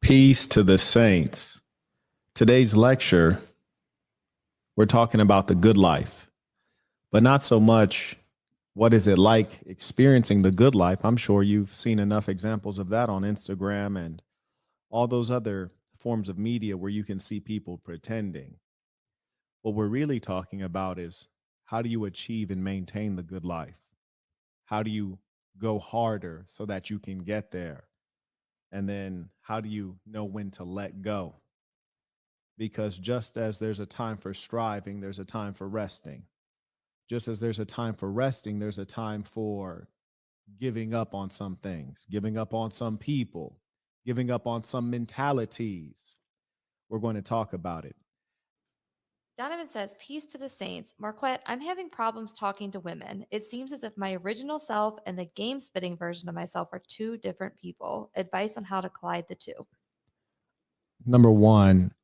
Peace to the saints. Today's lecture, we're talking about the good life, but not so much what is it like experiencing the good life. I'm sure you've seen enough examples of that on Instagram and all those other forms of media where you can see people pretending. What we're really talking about is how do you achieve and maintain the good life? How do you go harder so that you can get there? And then how do you know when to let go? Because just as there's a time for striving, there's a time for resting. Just as there's a time for resting, there's a time for giving up on some things, giving up on some people, giving up on some mentalities. We're going to talk about it. Donovan says, Peace to the saints. Marquette, I'm having problems talking to women. It seems as if my original self and the game spitting version of myself are two different people. Advice on how to collide the two. Number one,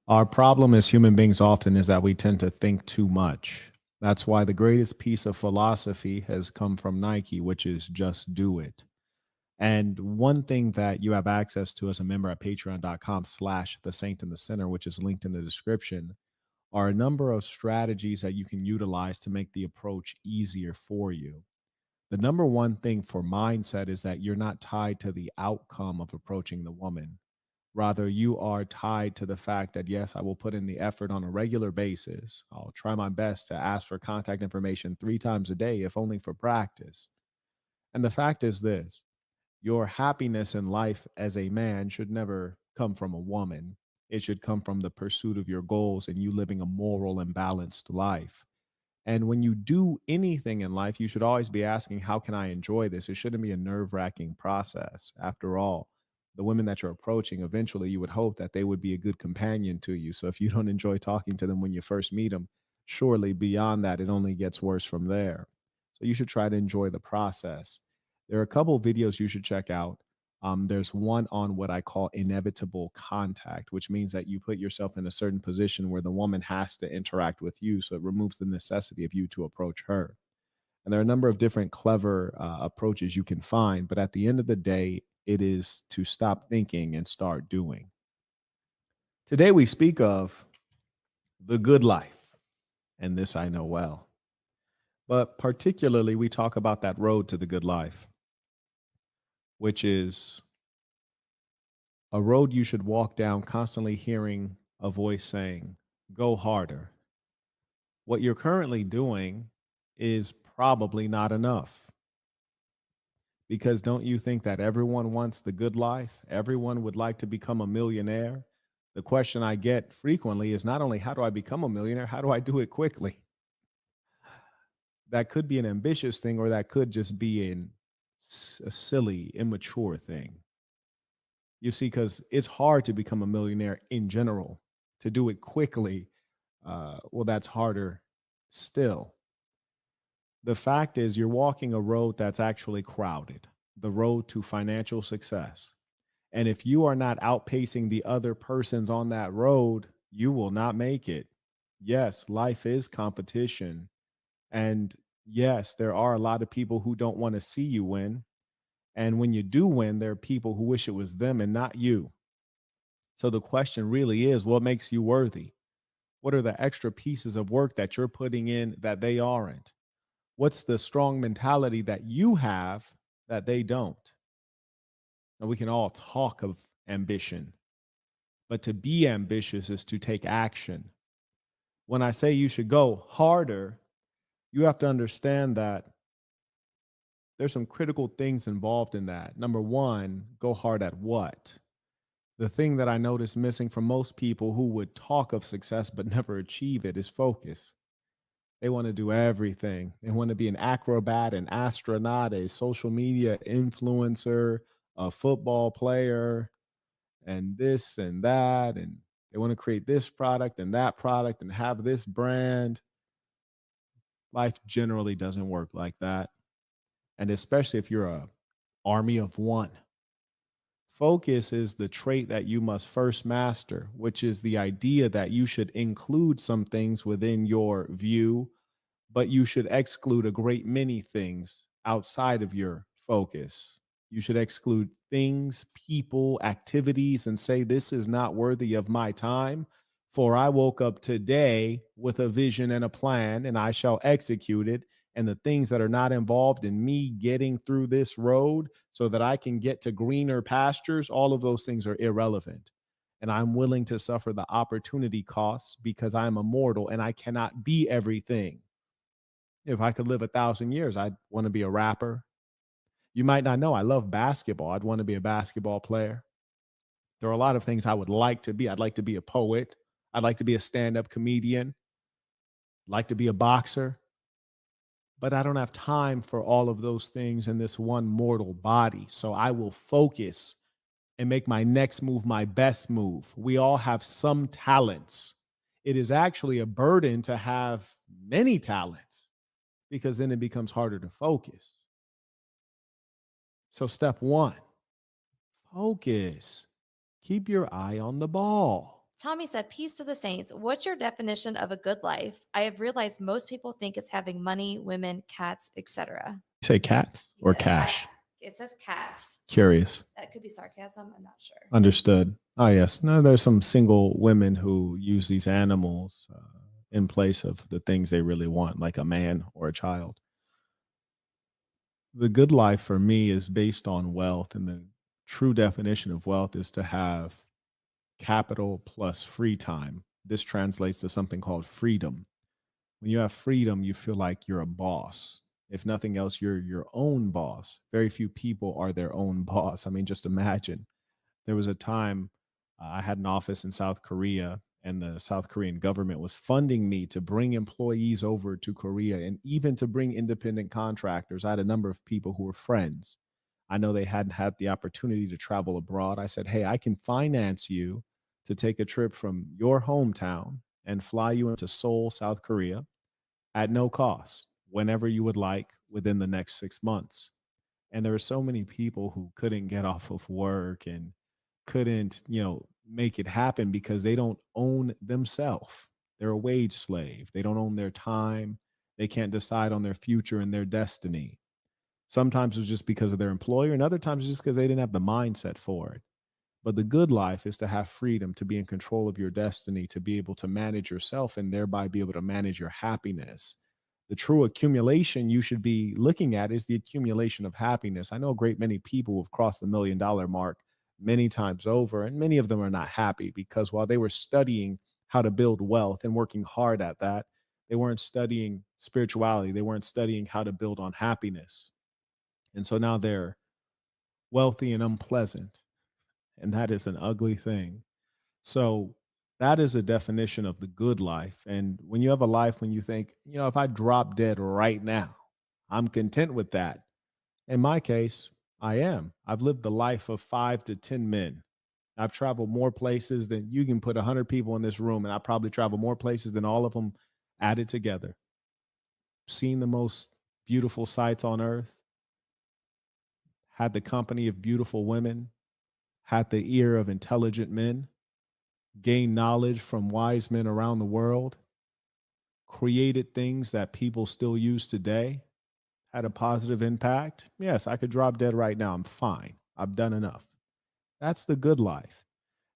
our problem as human beings often is that we tend to think too much. That's why the greatest piece of philosophy has come from Nike, which is just do it. And one thing that you have access to as a member at patreon.com/the saint in the center, which is linked in the description, are a number of strategies that you can utilize to make the approach easier for you. The number one thing for mindset is that you're not tied to the outcome of approaching the woman. Rather, you are tied to the fact that, yes, I will put in the effort on a regular basis. I'll try my best to ask for contact information 3 times a day, if only for practice. And the fact is this: your happiness in life as a man should never come from a woman. It should come from the pursuit of your goals and you living a moral and balanced life. And when you do anything in life, you should always be asking, how can I enjoy this? It shouldn't be a nerve-wracking process. After all, the women that you're approaching, eventually you would hope that they would be a good companion to you. So if you don't enjoy talking to them when you first meet them, surely beyond that, it only gets worse from there. So you should try to enjoy the process. There are a couple of videos you should check out. There's one on what I call inevitable contact, which means that you put yourself in a certain position where the woman has to interact with you. So it removes the necessity of you to approach her. And there are a number of different clever approaches you can find. But at the end of the day, it is to stop thinking and start doing. Today, we speak of the good life. And this I know well. But particularly, we talk about that road to the good life, which is a road you should walk down constantly hearing a voice saying, go harder. What you're currently doing is probably not enough. Because don't you think that everyone wants the good life? Everyone would like to become a millionaire. The question I get frequently is not only how do I become a millionaire, how do I do it quickly? That could be an ambitious thing, or that could just be a silly, immature thing. You see, because it's hard to become a millionaire in general. To do it quickly, well, that's harder still. The fact is, you're walking a road that's actually crowded, the road to financial success. And if you are not outpacing the other persons on that road, you will not make it. Yes, life is competition. And yes, there are a lot of people who don't want to see you win. And when you do win, there are people who wish it was them and not you. So the question really is, what makes you worthy? What are the extra pieces of work that you're putting in that they aren't? What's the strong mentality that you have that they don't? Now, we can all talk of ambition, but to be ambitious is to take action. When I say you should go harder, you have to understand that there's some critical things involved in that. Number one, go hard at what? The thing that I notice missing from most people who would talk of success but never achieve it is focus. They want to do everything. They want to be an acrobat, an astronaut, a social media influencer, a football player, and this and that. And they want to create this product and have this brand. Life generally doesn't work like that. And especially if you're a army of one. Focus is the trait that you must first master, which is the idea that you should include some things within your view, but you should exclude a great many things outside of your focus. You should exclude things, people, activities, and say, this is not worthy of my time. For I woke up today with a vision and a plan, and I shall execute it. And the things that are not involved in me getting through this road so that I can get to greener pastures, all of those things are irrelevant. And I'm willing to suffer the opportunity costs because I'm immortal and I cannot be everything. If I could live 1,000 years, I'd want to be a rapper. You might not know I love basketball. I'd want to be a basketball player. There are a lot of things I would like to be. I'd like to be a poet. I'd like to be a stand-up comedian, like to be a boxer, but I don't have time for all of those things in this one mortal body. So I will focus and make my next move my best move. We all have some talents. It is actually a burden to have many talents because then it becomes harder to focus. So, step one, focus. Keep your eye on the ball. Tommy said, Peace to the saints. What's your definition of a good life? I have realized most people think it's having money, women, cats, etc. Say cats or cash? It says cats. Curious. That could be sarcasm. I'm not sure. Understood. Oh, yes. No, there's some single women who use these animals in place of the things they really want, like a man or a child. The good life for me is based on wealth, and the true definition of wealth is to have capital plus free time. This translates to something called freedom. When you have freedom, you feel like you're a boss. If nothing else, you're your own boss. Very few people are their own boss. I mean, just imagine. There was a time I had an office in South Korea, and the South Korean government was funding me to bring employees over to Korea and even to bring independent contractors. I had a number of people who were friends. I know they hadn't had the opportunity to travel abroad. I said, hey, I can finance you to take a trip from your hometown and fly you into Seoul, South Korea at no cost, whenever you would like within the next 6 months. And there were so many people who couldn't get off of work and couldn't, make it happen because they don't own themselves. They're a wage slave. They don't own their time. They can't decide on their future and their destiny. Sometimes it's just because of their employer, and other times it's just because they didn't have the mindset for it. But the good life is to have freedom, to be in control of your destiny, to be able to manage yourself and thereby be able to manage your happiness. The true accumulation you should be looking at is the accumulation of happiness. I know a great many people who've crossed the $1 million mark many times over, and many of them are not happy because while they were studying how to build wealth and working hard at that, they weren't studying spirituality. They weren't studying how to build on happiness. And so now they're wealthy and unpleasant. And that is an ugly thing. So that is a definition of the good life. And when you have a life when you think, if I drop dead right now, I'm content with that. In my case, I am. I've lived the life of 5 to 10 men. I've traveled more places than you can put 100 people in this room, and I probably travel more places than all of them added together. Seen the most beautiful sights on earth, had the company of beautiful women, had the ear of intelligent men, gained knowledge from wise men around the world, created things that people still use today, had a positive impact. Yes, I could drop dead right now. I'm fine. I've done enough. That's the good life.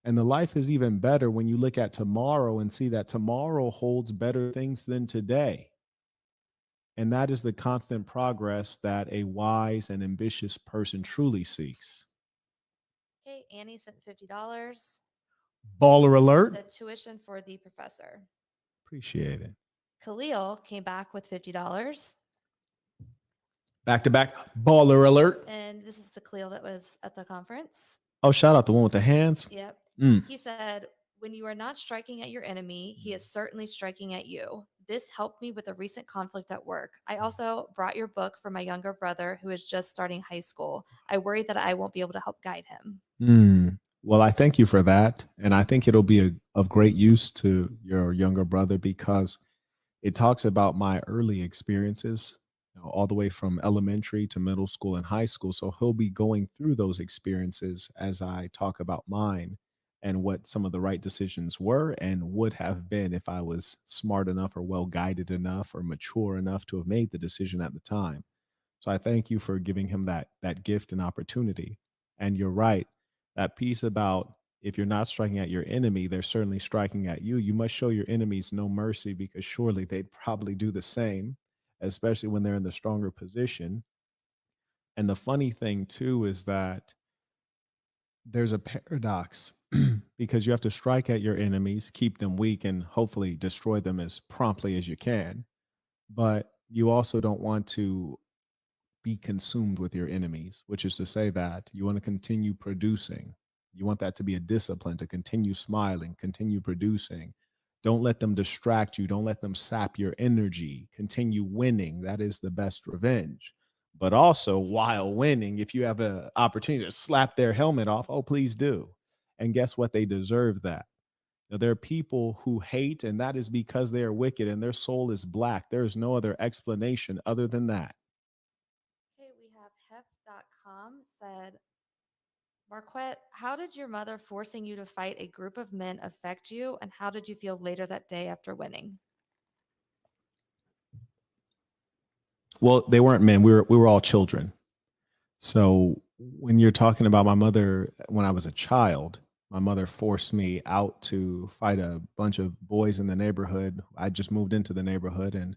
And the life is even better when you look at tomorrow and see that tomorrow holds better things than today. And that is the constant progress that a wise and ambitious person truly seeks. Okay, Annie sent $50. Baller alert. Said tuition for the professor. Appreciate it. Khalil came back with $50. Back to back. Baller alert. And this is the Khalil that was at the conference. Oh, shout out the one with the hands. Yep. Mm. He said, when you are not striking at your enemy, he is certainly striking at you. This helped me with a recent conflict at work. I also brought your book for my younger brother who is just starting high school. I worry that I won't be able to help guide him. Well, I thank you for that. And I think it'll be of great use to your younger brother because it talks about my early experiences, all the way from elementary to middle school and high school. So he'll be going through those experiences as I talk about mine and what some of the right decisions were and would have been if I was smart enough or well guided enough or mature enough to have made the decision at the time. So I thank you for giving him that gift and opportunity. And you're right. That piece about if you're not striking at your enemy, they're certainly striking at you. You must show your enemies no mercy because surely they'd probably do the same, especially when they're in the stronger position. And the funny thing too is that there's a paradox because you have to strike at your enemies, keep them weak, and hopefully destroy them as promptly as you can. But you also don't want to be consumed with your enemies, which is to say that you want to continue producing. You want that to be a discipline to continue smiling, continue producing. Don't let them distract you. Don't let them sap your energy. Continue winning. That is the best revenge. But also, while winning, if you have an opportunity to slap their helmet off, oh, please do. And guess what? They deserve that. Now, there are people who hate, and that is because they are wicked and their soul is black. There is no other explanation other than that. Okay, we have hef.com said, Marquette, how did your mother forcing you to fight a group of men affect you? And how did you feel later that day after winning? Well, they weren't men. We were all children. So when you're talking about my mother, when I was a child, my mother forced me out to fight a bunch of boys in the neighborhood. I just moved into the neighborhood and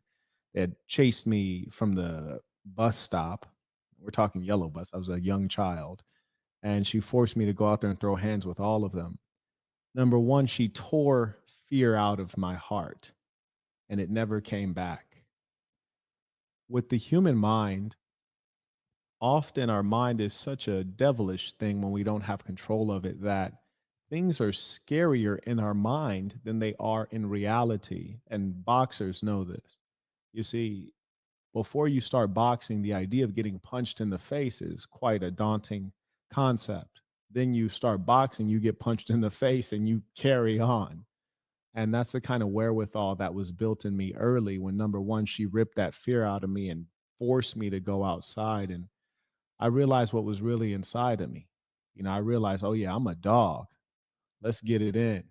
they had chased me from the bus stop. We're talking yellow bus. I was a young child. And she forced me to go out there and throw hands with all of them. Number one, she tore fear out of my heart and it never came back. With the human mind, often our mind is such a devilish thing when we don't have control of it that things are scarier in our mind than they are in reality. And boxers know this. You see, before you start boxing, the idea of getting punched in the face is quite a daunting concept. Then you start boxing, you get punched in the face, and you carry on. And that's the kind of wherewithal that was built in me early when number one, she ripped that fear out of me and forced me to go outside. And I realized what was really inside of me. I realized, oh, yeah, I'm a dog. Let's get it in.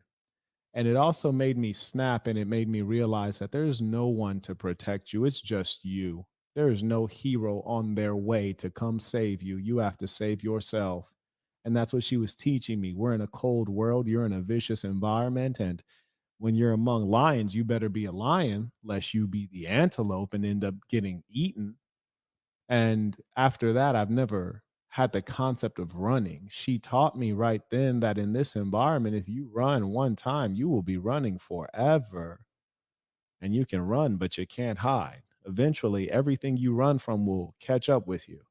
And it also made me snap and it made me realize that there's no one to protect you. It's just you. There is no hero on their way to come save you. You have to save yourself. And that's what she was teaching me. We're in a cold world. You're in a vicious environment. And when you're among lions, you better be a lion, lest you be the antelope and end up getting eaten. And after that, I've never had the concept of running. She taught me right then that in this environment, if you run one time, you will be running forever. And you can run, but you can't hide. Eventually, everything you run from will catch up with you.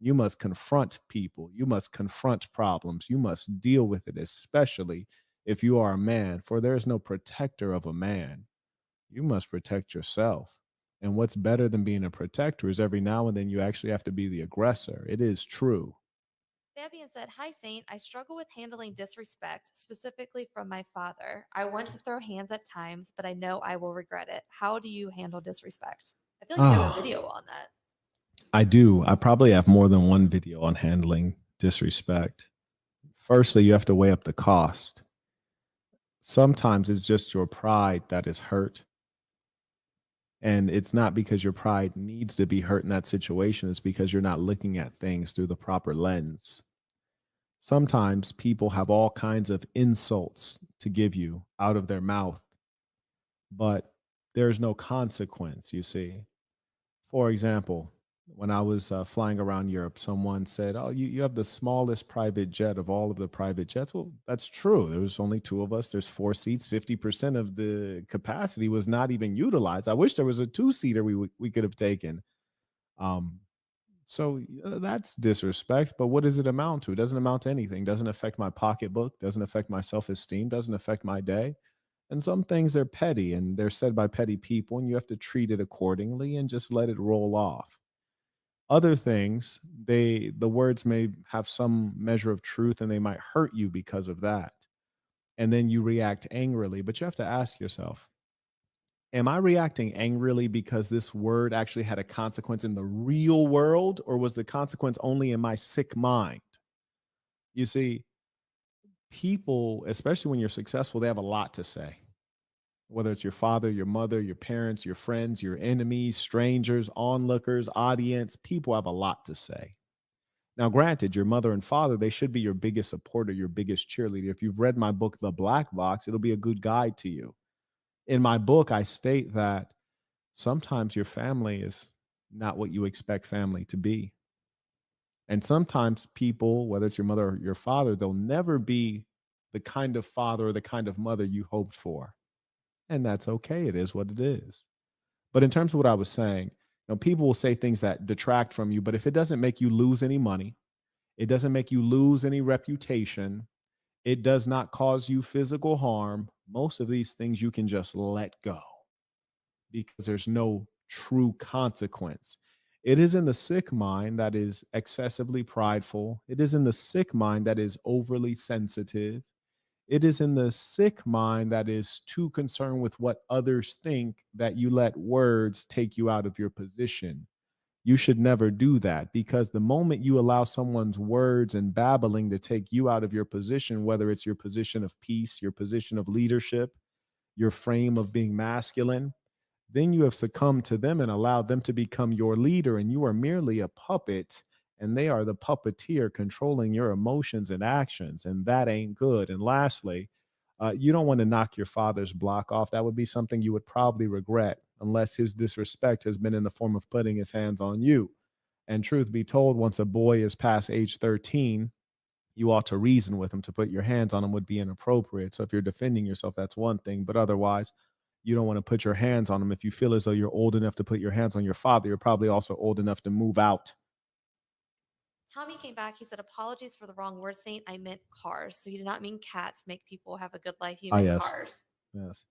You must confront people. You must confront problems. You must deal with it, especially if you are a man, for there is no protector of a man. You must protect yourself. And what's better than being a protector is every now and then you actually have to be the aggressor. It is true. Fabian said, Hi, Saint. I struggle with handling disrespect, specifically from my father. I want to throw hands at times, but I know I will regret it. How do you handle disrespect? I feel like you have a Oh, video on that. I do. I probably have more than one video on handling disrespect. Firstly, you have to weigh up the cost. Sometimes it's just your pride that is hurt. And it's not because your pride needs to be hurt in that situation, it's because you're not looking at things through the proper lens. Sometimes people have all kinds of insults to give you out of their mouth, but there's no consequence, you see. For example, when I was flying around Europe, someone said, "Oh, you have the smallest private jet of all of the private jets." Well, that's true. There was only two of us. There's four seats. 50% of the capacity was not even utilized. I wish there was a two-seater we could have taken. Um, that's disrespect. But what does it amount to? It doesn't amount to anything. Doesn't affect my pocketbook. Doesn't affect my self-esteem. Doesn't affect my day. And some things are petty and they're said by petty people, and you have to treat it accordingly and just let it roll off. Other things, the words may have some measure of truth and they might hurt you because of that. And then you react angrily, but you have to ask yourself, am I reacting angrily because this word actually had a consequence in the real world, or was the consequence only in my sick mind? You see, people, especially when you're successful, they have a lot to say. whether it's your father, your mother, your parents, your friends, your enemies, strangers, onlookers, audience. People have a lot to say. Now, granted, your mother and father, they should be your biggest supporter, your biggest cheerleader. If you've read my book, The Black Box, it'll be a good guide to you. In my book, I state that sometimes your family is not what you expect family to be. And sometimes people, whether it's your mother or your father, they'll never be the kind of father or the kind of mother you hoped for. And that's okay. It is what it is. But in terms of what I was saying, people will say things that detract from you, but if it doesn't make you lose any money, it doesn't make you lose any reputation, it does not cause you physical harm, most of these things you can just let go because there's no true consequence. It is in the sick mind that is excessively prideful. It is in the sick mind that is overly sensitive. It is in the sick mind that is too concerned with what others think that you let words take you out of your position. You should never do that because the moment you allow someone's words and babbling to take you out of your position, whether it's your position of peace, your position of leadership, your frame of being masculine, then you have succumbed to them and allowed them to become your leader, and you are merely a puppet, and they are the puppeteer controlling your emotions and actions, and that ain't good. And lastly, you don't want to knock your father's block off. That would be something you would probably regret, unless his disrespect has been in the form of putting his hands on you. And truth be told, once a boy is past age 13, you ought to reason with him. To put your hands on him would be inappropriate. So if you're defending yourself, that's one thing. But otherwise, you don't want to put your hands on him. If you feel as though you're old enough to put your hands on your father, you're probably also old enough to move out. Tommy came back. He said, apologies for the wrong word, Saint. I meant cars. So he did not mean cats make people have a good life. He Ah, meant yes. cars. Yes.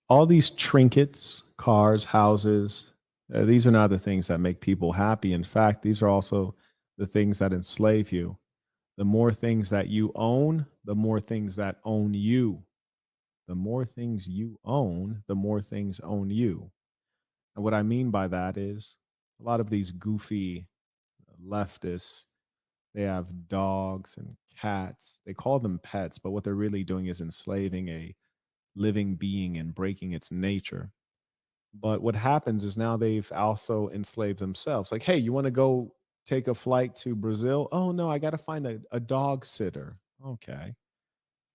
All these trinkets, cars, houses, these are not the things that make people happy. In fact, these are also the things that enslave you. The more things that you own, the more things that own you. The more things you own, the more things own you. And what I mean by that is a lot of these goofy leftists, they have dogs and cats. They call them pets, but what they're really doing is enslaving a living being and breaking its nature. But what happens is now they've also enslaved themselves. Like, hey, you want to go take a flight to Brazil? Oh, no, I got to find a dog sitter. Okay.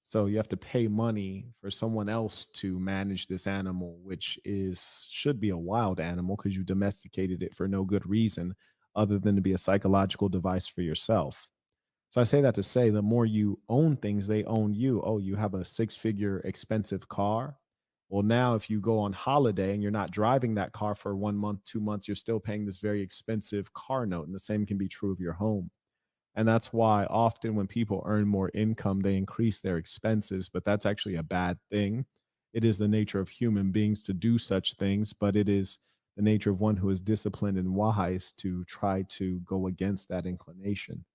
So you have to pay money for someone else to manage this animal, which is should be a wild animal because you domesticated it for no good reason other than to be a psychological device for yourself. So I say that to say the more you own things, they own you. Oh, you have a six-figure expensive car. Well, now if you go on holiday and you're not driving that car for 1 month, 2 months, you're still paying this very expensive car note. And the same can be true of your home. And that's why often when people earn more income, they increase their expenses, but that's actually a bad thing. It is the nature of human beings to do such things, but it is the nature of one who is disciplined and wise to try to go against that inclination.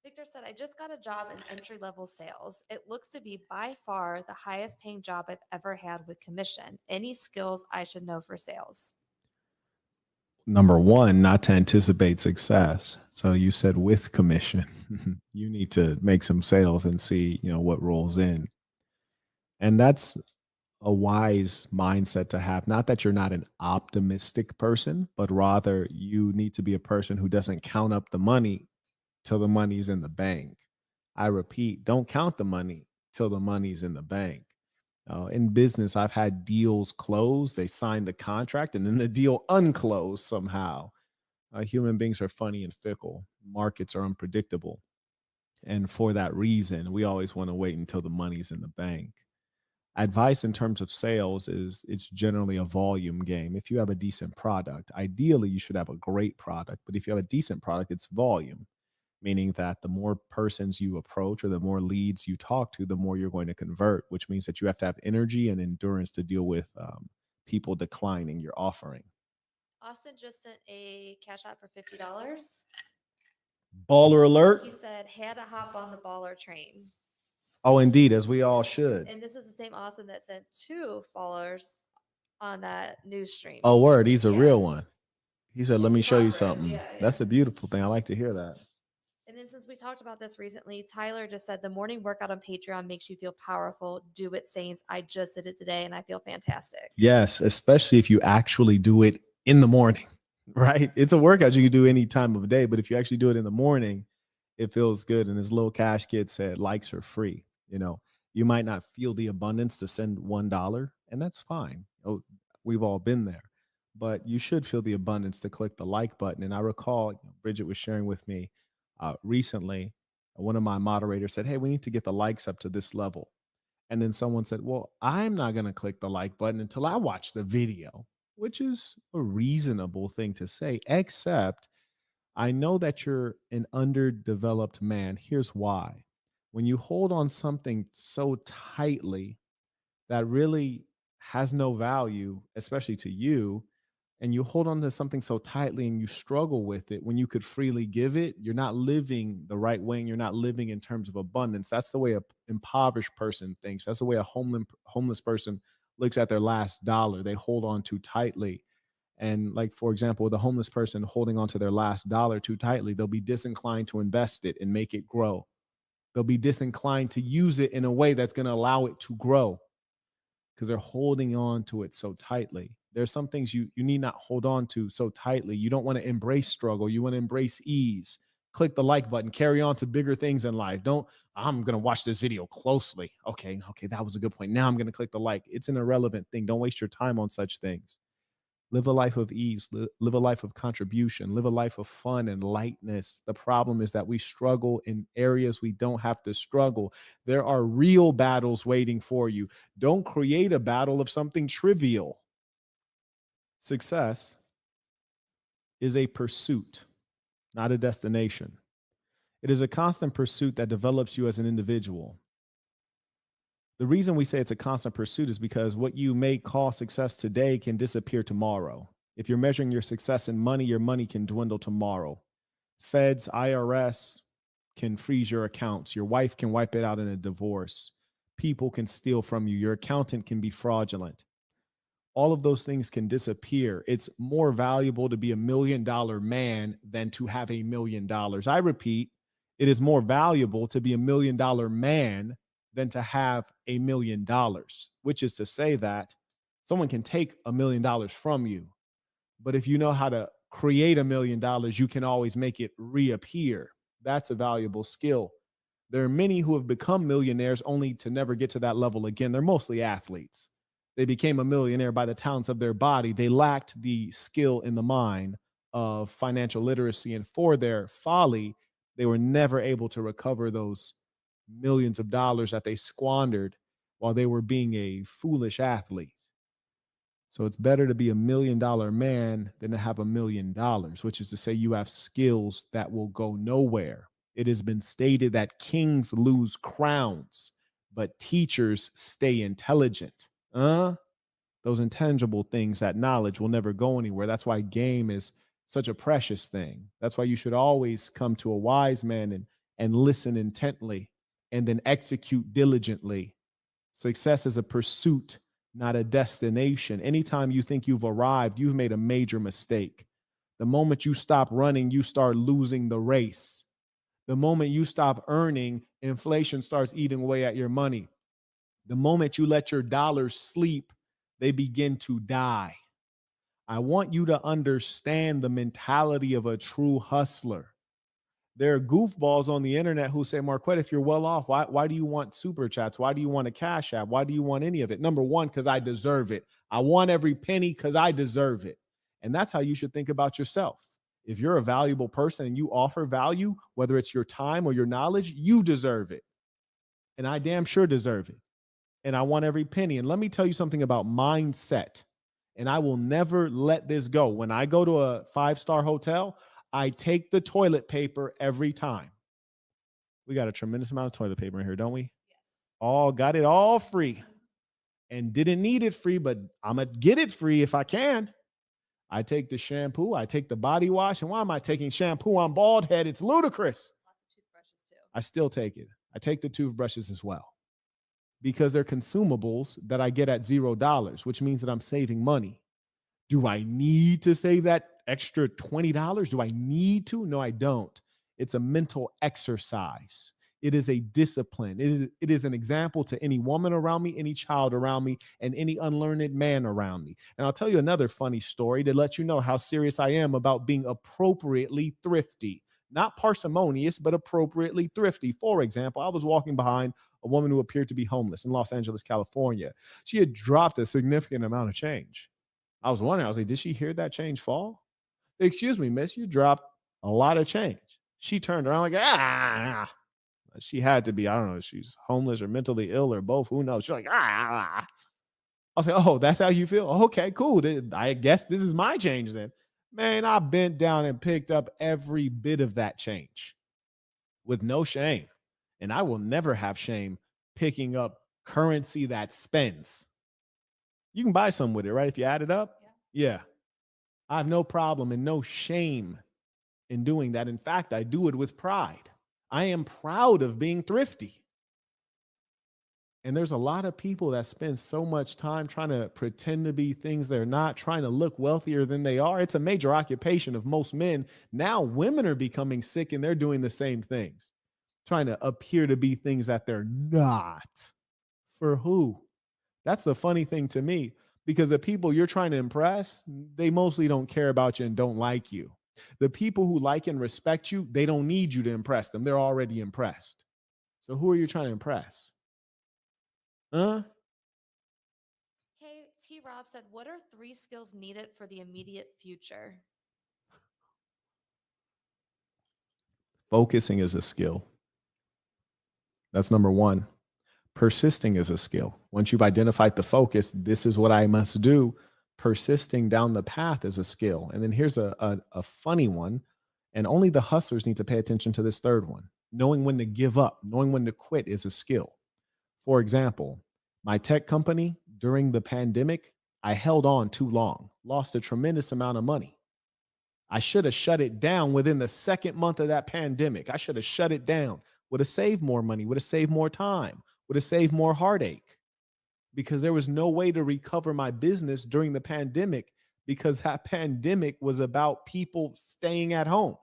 Victor said, I just got a job in entry level sales. It looks to be by far the highest paying job I've ever had with commission. Any skills I should know for sales? Number one, not to anticipate success. So you said with commission, you need to make some sales and see, what rolls in. And that's a wise mindset to have. Not that you're not an optimistic person, but rather you need to be a person who doesn't count up the money till the money's in the bank. I repeat, don't count the money till the money's in the bank. In business, I've had deals close, they signed the contract, and then the deal unclosed somehow. Human beings are funny and fickle. Markets are unpredictable. And for that reason, we always want to wait until the money's in the bank. Advice in terms of sales is it's generally a volume game. If you have a decent product, ideally you should have a great product, but if you have a decent product, it's volume, meaning that the more persons you approach or the more leads you talk to, the more you're going to convert, which means that you have to have energy and endurance to deal with people declining your offering. Austin just sent a cash out for $50. Baller alert. He said, had to hop on the baller train. Oh, indeed, as we all should. And this is the same Austin that sent two followers on that news stream. Oh, word. He's a Yeah. real one. He said, let me He's show you prosperous. something. Yeah, That's yeah. a beautiful thing. I like to hear that. And then since we talked about this recently, Tyler just said the morning workout on Patreon makes you feel powerful. Do it, Saints. I just did it today and I feel fantastic. Yes, especially if you actually do it in the morning, right? It's a workout you can do any time of day, but if you actually do it in the morning, it feels good. And as Lil Cash Kid said, likes are free. You might not feel the abundance to send $1, and that's fine. Oh, we've all been there, but you should feel the abundance to click the like button. And I recall Bridget was sharing with me recently, one of my moderators said, "Hey, we need to get the likes up to this level." And then someone said, "Well, I'm not going to click the like button until I watch the video," which is a reasonable thing to say, except I know that you're an underdeveloped man. Here's why. When you hold on something so tightly that really has no value, especially to you, and you hold on to something so tightly and you struggle with it when you could freely give it, you're not living the right way and you're not living in terms of abundance. That's the way a impoverished person thinks. That's the way a homeless person looks at their last dollar. They hold on too tightly. And like, for example, the homeless person holding on to their last dollar too tightly, they'll be disinclined to invest it and make it grow. They'll be disinclined to use it in a way that's going to allow it to grow because they're holding on to it so tightly. There's some things you need not hold on to so tightly. You don't want to embrace struggle. You want to embrace ease. Click the like button. Carry on to bigger things in life. Don't, I'm going to watch this video closely. Okay, that was a good point. Now I'm going to click the like. It's an irrelevant thing. Don't waste your time on such things. Live a life of ease, live a life of contribution, live a life of fun and lightness. The problem is that we struggle in areas we don't have to struggle. There are real battles waiting for you. Don't create a battle of something trivial. Success is a pursuit, not a destination. It is a constant pursuit that develops you as an individual. The reason we say it's a constant pursuit is because what you may call success today can disappear tomorrow. If you're measuring your success in money, your money can dwindle tomorrow. Feds, IRS can freeze your accounts. Your wife can wipe it out in a divorce. People can steal from you. Your accountant can be fraudulent. All of those things can disappear. It's more valuable to be $1 million man than to have $1 million. I repeat, it is more valuable to be $1 million man than to have $1 million, which is to say that someone can take $1 million from you. But if you know how to create $1 million, you can always make it reappear. That's a valuable skill. There are many who have become millionaires only to never get to that level again. They're mostly athletes. They became a millionaire by the talents of their body. They lacked the skill in the mind of financial literacy. And for their folly, they were never able to recover those millions of dollars that they squandered while they were being a foolish athlete. So it's better to be $1 million man than to have $1 million, which is to say you have skills that will go nowhere. It has been stated that kings lose crowns, but teachers stay intelligent. Those intangible things, that knowledge will never go anywhere. That's why game is such a precious thing. That's why you should always come to a wise man and listen intently and then execute diligently. Success is a pursuit, not a destination. Anytime you think you've arrived, you've made a major mistake. The moment you stop running, you start losing the race. The moment you stop earning, inflation starts eating away at your money. The moment you let your dollars sleep, they begin to die. I want you to understand the mentality of a true hustler. There are goofballs on the internet who say, Marquette, if you're well off, why do you want super chats? Why do you want a cash app? Why do you want any of it? Number one, because I deserve it. I want every penny because I deserve it. And that's how you should think about yourself. If you're a valuable person and you offer value, whether it's your time or your knowledge, you deserve it. And I damn sure deserve it. And I want every penny. And let me tell you something about mindset. And I will never let this go. When I go to a 5-star hotel, I take the toilet paper every time. We got a tremendous amount of toilet paper in here, don't we? Yes. All got it all free and didn't need it free, but I'm going to get it free if I can. I take the shampoo, I take the body wash. And why am I taking shampoo on bald head? It's ludicrous. Lots of toothbrushes too. I still take it. I take the toothbrushes as well because they're consumables that I get at $0, which means that I'm saving money. Do I need to save that extra $20? Do I need to? No, I don't. It's a mental exercise. It is a discipline. It is an example to any woman around me, any child around me, and any unlearned man around me. And I'll tell you another funny story to let you know how serious I am about being appropriately thrifty. Not parsimonious, but appropriately thrifty. For example, I was walking behind a woman who appeared to be homeless in Los Angeles, California. She had dropped a significant amount of change. I was wondering, I was like, did she hear that change fall? Excuse me, miss, you dropped a lot of change. She turned around like, ah. She had to be, I don't know, she's homeless or mentally ill or both. Who knows? She's like, ah. I was like, oh, that's how you feel? Okay, cool. I guess this is my change then. Man, I bent down and picked up every bit of that change with no shame. And I will never have shame picking up currency that spends. You can buy some with it, right? If you add it up. Yeah. I have no problem and no shame in doing that. In fact, I do it with pride. I am proud of being thrifty. And there's a lot of people that spend so much time trying to pretend to be things they're not, trying to look wealthier than they are. It's a major occupation of most men. Now women are becoming sick and they're doing the same things, trying to appear to be things that they're not. For who? That's the funny thing to me, because the people you're trying to impress, they mostly don't care about you and don't like you. The people who like and respect you, they don't need you to impress them. They're already impressed. So who are you trying to impress? Huh? Okay, T. Rob said, what are 3 skills needed for the immediate future? Focusing is a skill. That's number one. Persisting is a skill. Once you've identified the focus, this is what I must do. Persisting down the path is a skill. And then here's a funny one. And only the hustlers need to pay attention to this third one. Knowing when to give up, knowing when to quit is a skill. For example, my tech company during the pandemic, I held on too long, lost a tremendous amount of money. I should have shut it down within the second month of that pandemic. I should have shut it down, would have saved more money, would have saved more time, would have saved more heartache, because there was no way to recover my business during the pandemic, because that pandemic was about people staying at home.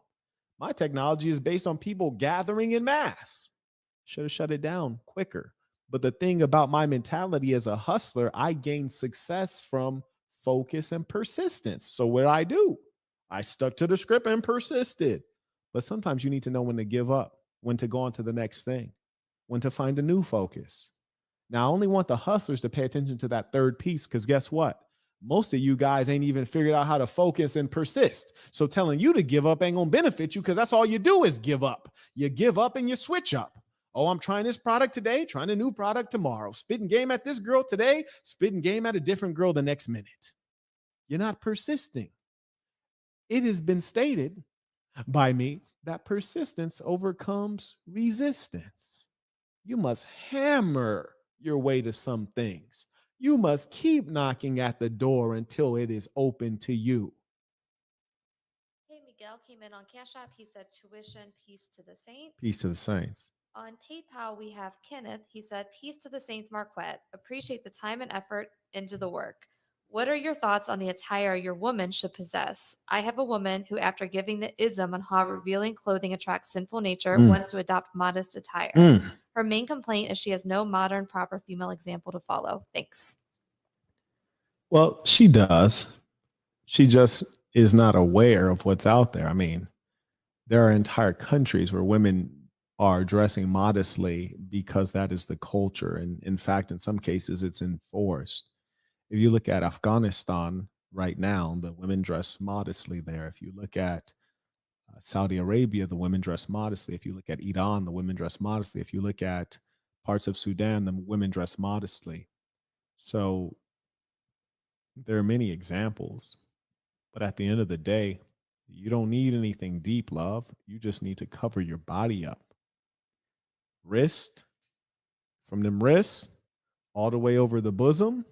My technology is based on people gathering in mass. Should have shut it down quicker. But the thing about my mentality as a hustler, I gained success from focus and persistence. So what I do, I stuck to the script and persisted. But sometimes you need to know when to give up, when to go on to the next thing, when to find a new focus. Now, I only want the hustlers to pay attention to that third piece, because guess what? Most of you guys ain't even figured out how to focus and persist. So telling you to give up ain't going to benefit you, because that's all you do is give up. You give up and you switch up. Oh, I'm trying this product today, trying a new product tomorrow. Spitting game at this girl today, spitting game at a different girl the next minute. You're not persisting. It has been stated by me that persistence overcomes resistance. You must hammer your way to some things. You must keep knocking at the door until it is open to you. Hey, Miguel came in on Cash App. He said, tuition, peace to the saints. Peace to the saints. On PayPal, we have Kenneth. He said, peace to the saints, Marquette. Appreciate the time and effort into the work. What are your thoughts on the attire your woman should possess? I have a woman who, after giving the ism on how revealing clothing attracts sinful nature, wants to adopt modest attire. Her main complaint is she has no modern, proper female example to follow. Thanks. Well, she does. She just is not aware of what's out there. I mean, there are entire countries where women are dressing modestly because that is the culture. And in fact, in some cases, it's enforced. If you look at Afghanistan right now, the women dress modestly there. If you look at Saudi Arabia, the women dress modestly. If you look at Iran, the women dress modestly. If you look at parts of Sudan, the women dress modestly. So there are many examples. But at the end of the day, you don't need anything deep, love. You just need to cover your body up. Wrist, from them wrists all the way over the bosom.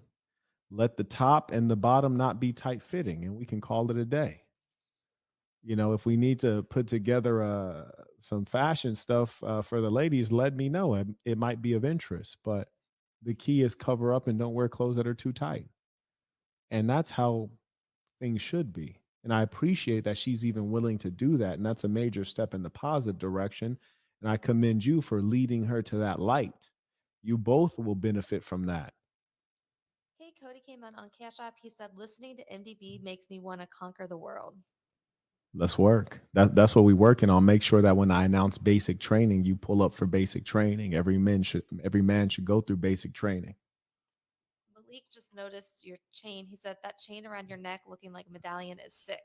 Let the top and the bottom not be tight fitting, and we can call it a day. You know, if we need to put together some fashion stuff for the ladies, let me know. It might be of interest, but the key is cover up and don't wear clothes that are too tight. And that's how things should be. And I appreciate that she's even willing to do that. And that's a major step in the positive direction. And I commend you for leading her to that light. You both will benefit from that. Hey, Cody came on Cash App. He said, listening to MDB makes me want to conquer the world. Let's work. That's what we're working on. Make sure that when I announce basic training, you pull up for basic training. Every man should go through basic training. Malik just noticed your chain. He said that chain around your neck looking like a medallion is sick.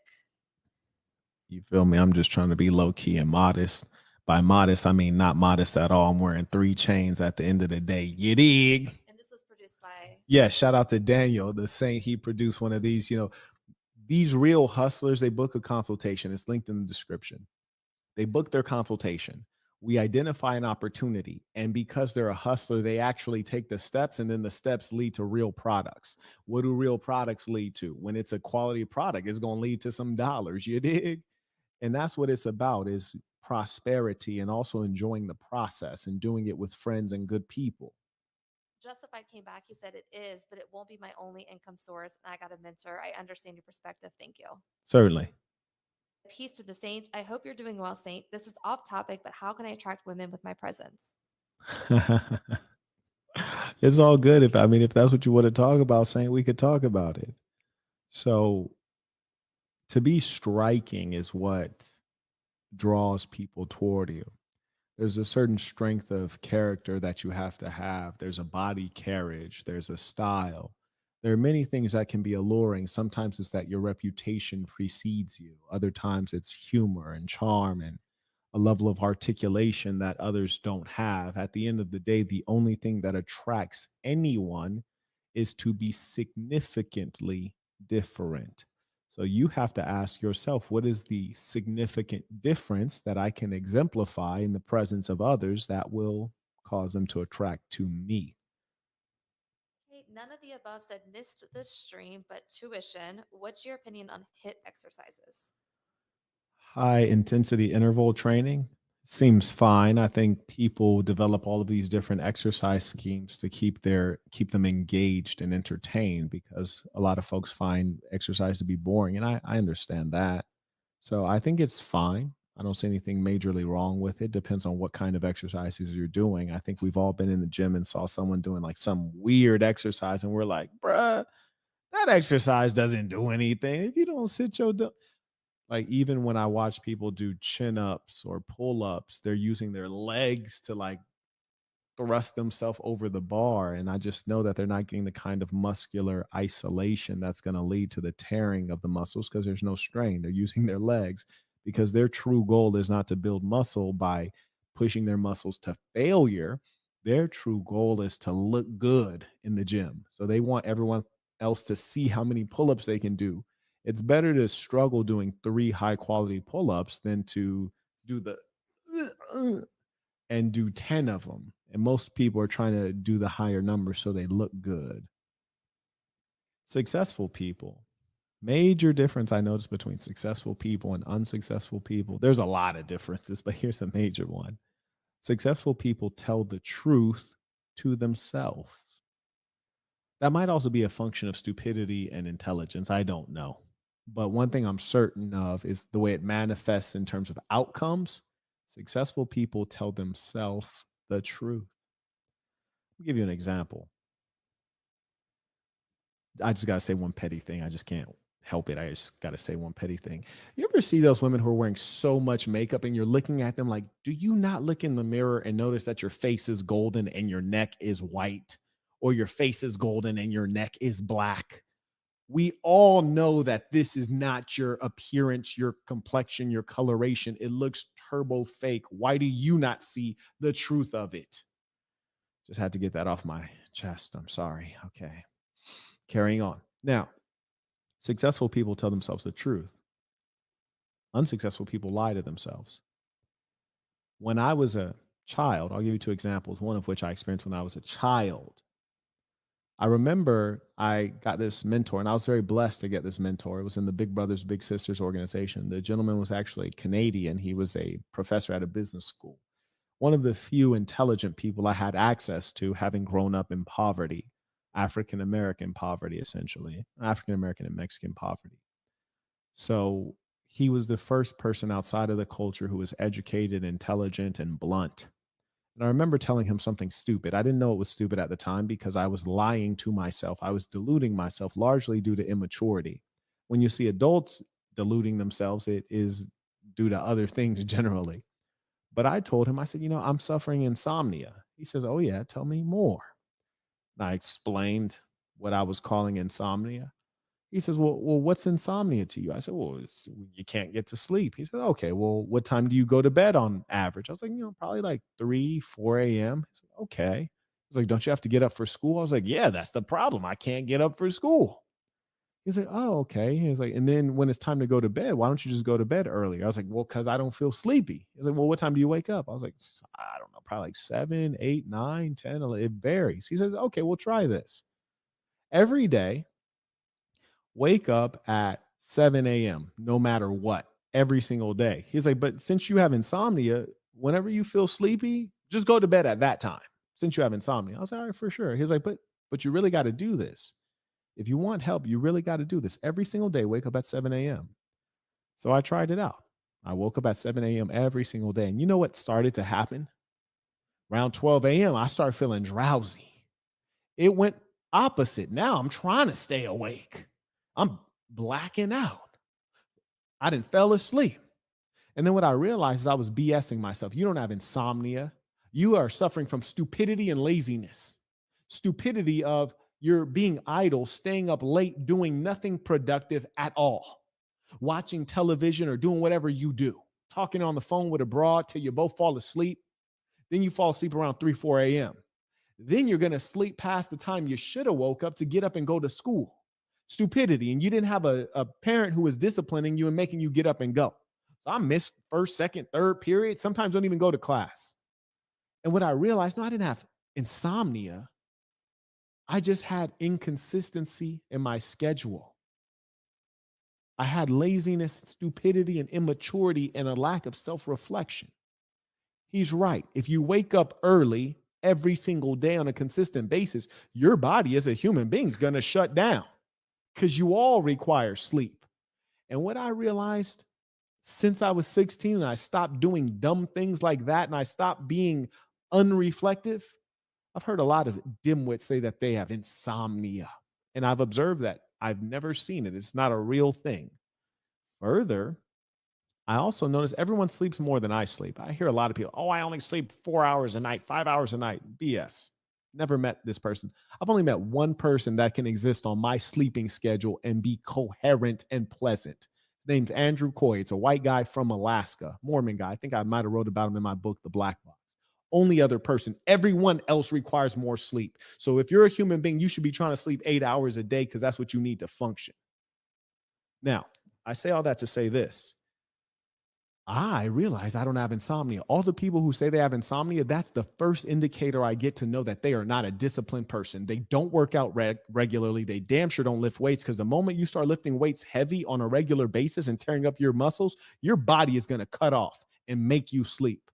You feel me? I'm just trying to be low key and modest. By modest, I mean not modest at all. I'm wearing 3 chains at the end of the day. You dig? And this was produced by. Yeah, shout out to Daniel, the saint. He produced one of these. These real hustlers, they book a consultation. It's linked in the description. They book their consultation. We identify an opportunity. And because they're a hustler, they actually take the steps, and then the steps lead to real products. What do real products lead to? When it's a quality product, it's going to lead to some dollars. You dig? And that's what it's about, is prosperity and also enjoying the process and doing it with friends and good people. Justified came back. He said it is, but it won't be my only income source. And I got a mentor. I understand your perspective. Thank you. Certainly. Peace to the saints. I hope you're doing well, Saint. This is off topic, but how can I attract women with my presence? It's all good. If that's what you want to talk about, saying we could talk about it. So to be striking is what draws people toward you. There's a certain strength of character that you have to have. There's a body carriage, there's a style. There are many things that can be alluring. Sometimes it's that your reputation precedes you. Other times it's humor and charm and a level of articulation that others don't have. At the end of the day, the only thing that attracts anyone is to be significantly different. So you have to ask yourself, what is the significant difference that I can exemplify in the presence of others that will cause them to attract to me? Hey, none of the above said missed the stream, but tuition. What's your opinion on HIT exercises? High intensity interval training seems fine. I think people develop all of these different exercise schemes to keep them engaged and entertained, because a lot of folks find exercise to be boring, and I understand that. So I think it's fine. I don't see anything majorly wrong with it. Depends on what kind of exercises you're doing. I think we've all been in the gym and saw someone doing like some weird exercise, and we're like, bruh, that exercise doesn't do anything. If you don't sit your like, even when I watch people do chin ups or pull ups, they're using their legs to like thrust themselves over the bar. And I just know that they're not getting the kind of muscular isolation that's going to lead to the tearing of the muscles, because there's no strain. They're using their legs, because their true goal is not to build muscle by pushing their muscles to failure. Their true goal is to look good in the gym. So they want everyone else to see how many pull ups they can do. It's better to struggle doing 3 high quality pull ups than to do the and do 10 of them. And most people are trying to do the higher number so they look good. Successful people. Major difference I noticed between successful people and unsuccessful people. There's a lot of differences, but here's a major one. Successful people tell the truth to themselves. That might also be a function of stupidity and intelligence. I don't know. But one thing I'm certain of is the way it manifests in terms of outcomes. Successful people tell themselves the truth. I'll give you an example. I just got to say one petty thing. I just can't help it. I just got to say one petty thing. You ever see those women who are wearing so much makeup and you're looking at them like, do you not look in the mirror and notice that your face is golden and your neck is white, or your face is golden and your neck is black? We all know that this is not your appearance, your complexion, your coloration. It looks turbo fake. Why do you not see the truth of it? Just had to get that off my chest. I'm sorry. Okay. Carrying on. Now, successful people tell themselves the truth. Unsuccessful people lie to themselves. When I was a child, I'll give you 2 examples, one of which I experienced when I was a child. I remember I got this mentor, and I was very blessed to get this mentor. It was in the Big Brothers Big Sisters organization. The gentleman was actually Canadian. He was a professor at a business school. One of the few intelligent people I had access to, having grown up in poverty, African American poverty, essentially, African American and Mexican poverty. So he was the first person outside of the culture who was educated, intelligent, and blunt. And I remember telling him something stupid. I didn't know it was stupid at the time because I was lying to myself. I was deluding myself largely due to immaturity. When you see adults deluding themselves, it is due to other things generally. But I told him, I said, I'm suffering insomnia. He says, oh, yeah, tell me more. And I explained what I was calling insomnia. He says, well, what's insomnia to you? I said, well, it's when you can't get to sleep. He said, okay, well, what time do you go to bed on average? I was like, probably like 3, 4 a.m. He's like, okay. He's like, don't you have to get up for school? I was like, yeah, that's the problem. I can't get up for school. He's like, oh, okay. He's like, and then when it's time to go to bed, why don't you just go to bed earlier? I was like, well, because I don't feel sleepy. He's like, well, what time do you wake up? I was like, I don't know, probably like 7, 8, 9, 10. It varies. He says, okay, we'll try this. Every day, wake up at 7 a.m. no matter what, every single day. He's like, but since you have insomnia, whenever you feel sleepy, just go to bed at that time. Since you have insomnia. I was like, all right, for sure. He's like, but you really got to do this. If you want help, you really got to do this every single day. Wake up at 7 a.m. So I tried it out. I woke up at 7 a.m. every single day. And you know what started to happen? Around 12 a.m., I started feeling drowsy. It went opposite. Now I'm trying to stay awake. I'm blacking out. I didn't fell asleep. And then what I realized is I was BSing myself. You don't have insomnia. You are suffering from stupidity and laziness. Stupidity of you're being idle, staying up late, doing nothing productive at all, watching television or doing whatever you do, talking on the phone with a broad till you both fall asleep. Then you fall asleep around 3, 4 a.m. Then you're going to sleep past the time you should have woke up to get up and go to school. Stupidity. And you didn't have a parent who was disciplining you and making you get up and go. So I missed first, second, third period. Sometimes don't even go to class. And what I realized, no, I didn't have insomnia. I just had inconsistency in my schedule. I had laziness, stupidity, and immaturity and a lack of self-reflection. He's right. If you wake up early every single day on a consistent basis, your body as a human being is going to shut down because you all require sleep. And what I realized since I was 16 and I stopped doing dumb things like that and I stopped being unreflective, I've heard a lot of dimwits say that they have insomnia. And I've observed that. I've never seen it. It's not a real thing. Further, I also notice everyone sleeps more than I sleep. I hear a lot of people, oh, I only sleep 4 hours a night, 5 hours a night. BS. Never met this person. I've only met one person that can exist on my sleeping schedule and be coherent and pleasant. His name's Andrew Coy. It's a white guy from Alaska, Mormon guy. I think I might have wrote about him in my book, The Black Box. Only other person. Everyone else requires more sleep. So if you're a human being, you should be trying to sleep 8 hours a day because that's what you need to function. Now, I say all that to say this. I realize I don't have insomnia. All the people who say they have insomnia, that's the first indicator I get to know that they are not a disciplined person. They don't work out regularly. They damn sure don't lift weights because the moment you start lifting weights heavy on a regular basis and tearing up your muscles, your body is going to cut off and make you sleep.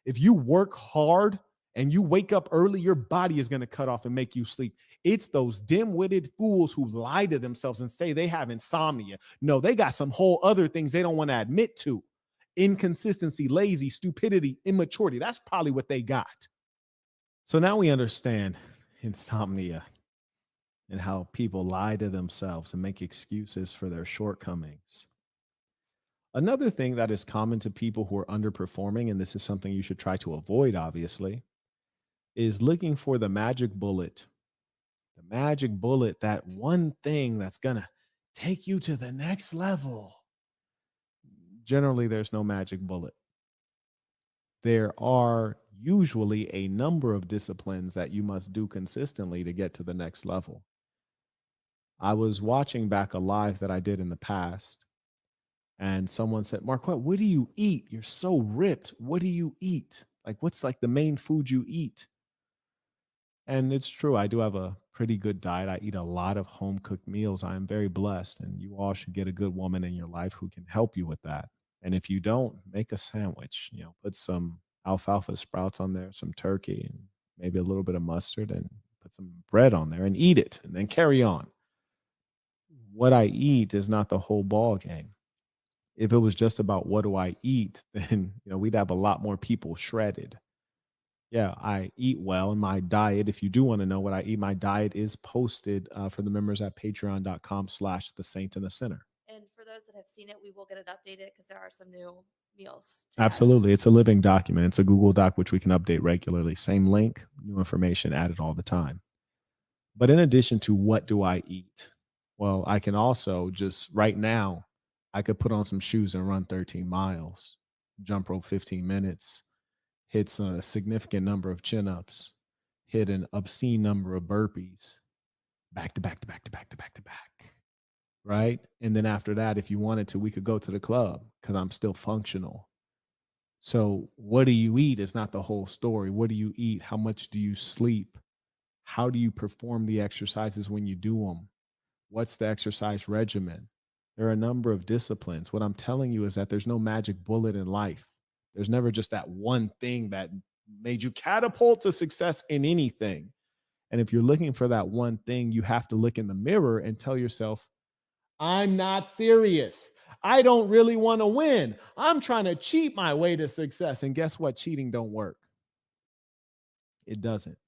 If you work hard and you wake up early, your body is going to cut off and make you sleep. It's those dim-witted fools who lie to themselves and say they have insomnia. No, they got some whole other things they don't want to admit to. Inconsistency, lazy, stupidity, immaturity. That's probably what they got. So now we understand insomnia and how people lie to themselves and make excuses for their shortcomings. Another thing that is common to people who are underperforming, and this is something you should try to avoid, obviously, is looking for the magic bullet. The magic bullet, that one thing that's going to take you to the next level. Generally, there's no magic bullet. There are usually a number of disciplines that you must do consistently to get to the next level. I was watching back a live that I did in the past, and someone said, Marquette, what do you eat? You're so ripped. What do you eat? Like, what's like the main food you eat? And it's true. I do have a pretty good diet. I eat a lot of home cooked meals. I am very blessed, and you all should get a good woman in your life who can help you with that. And if you don't, make a sandwich, put some alfalfa sprouts on there, some turkey, and maybe a little bit of mustard, and put some bread on there and eat it and then carry on. What I eat is not the whole ball game. If it was just about what do I eat, then we'd have a lot more people shredded. Yeah, I eat well, and my diet, if you do want to know what I eat, my diet is posted for the members at patreon.com/the saint and the sinner. And for those that have seen it, we will get it updated because there are some new meals to add. Absolutely. It's a living document. It's a Google Doc, which we can update regularly. Same link, new information added all the time. But in addition to what do I eat? Well, I can also just right now, I could put on some shoes and run 13 miles, jump rope 15 minutes, hit a significant number of chin ups, hit an obscene number of burpees, back to back to back to back to back to back. Right. And then after that, if you wanted to, we could go to the club because I'm still functional. So, what do you eat is not the whole story. What do you eat? How much do you sleep? How do you perform the exercises when you do them? What's the exercise regimen? There are a number of disciplines. What I'm telling you is that there's no magic bullet in life. There's never just that one thing that made you catapult to success in anything. And if you're looking for that one thing, you have to look in the mirror and tell yourself, I'm not serious. I don't really want to win. I'm trying to cheat my way to success. And guess what? Cheating don't work. It doesn't.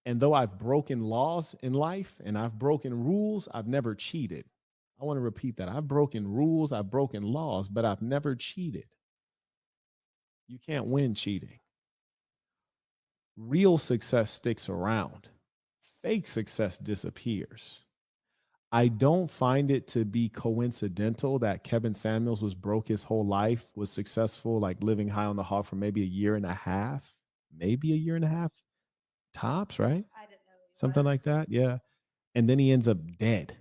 And though I've broken laws in life and I've broken rules, I've never cheated. I want to repeat that. I've broken rules, I've broken laws, but I've never cheated. You can't win cheating. Real success sticks around. Fake success disappears. I don't find it to be coincidental that Kevin Samuels was broke his whole life, was successful, like living high on the hog for maybe a year and a half, maybe a year and a half tops, right? I didn't know who he Something like was. that. Yeah. And then he ends up dead.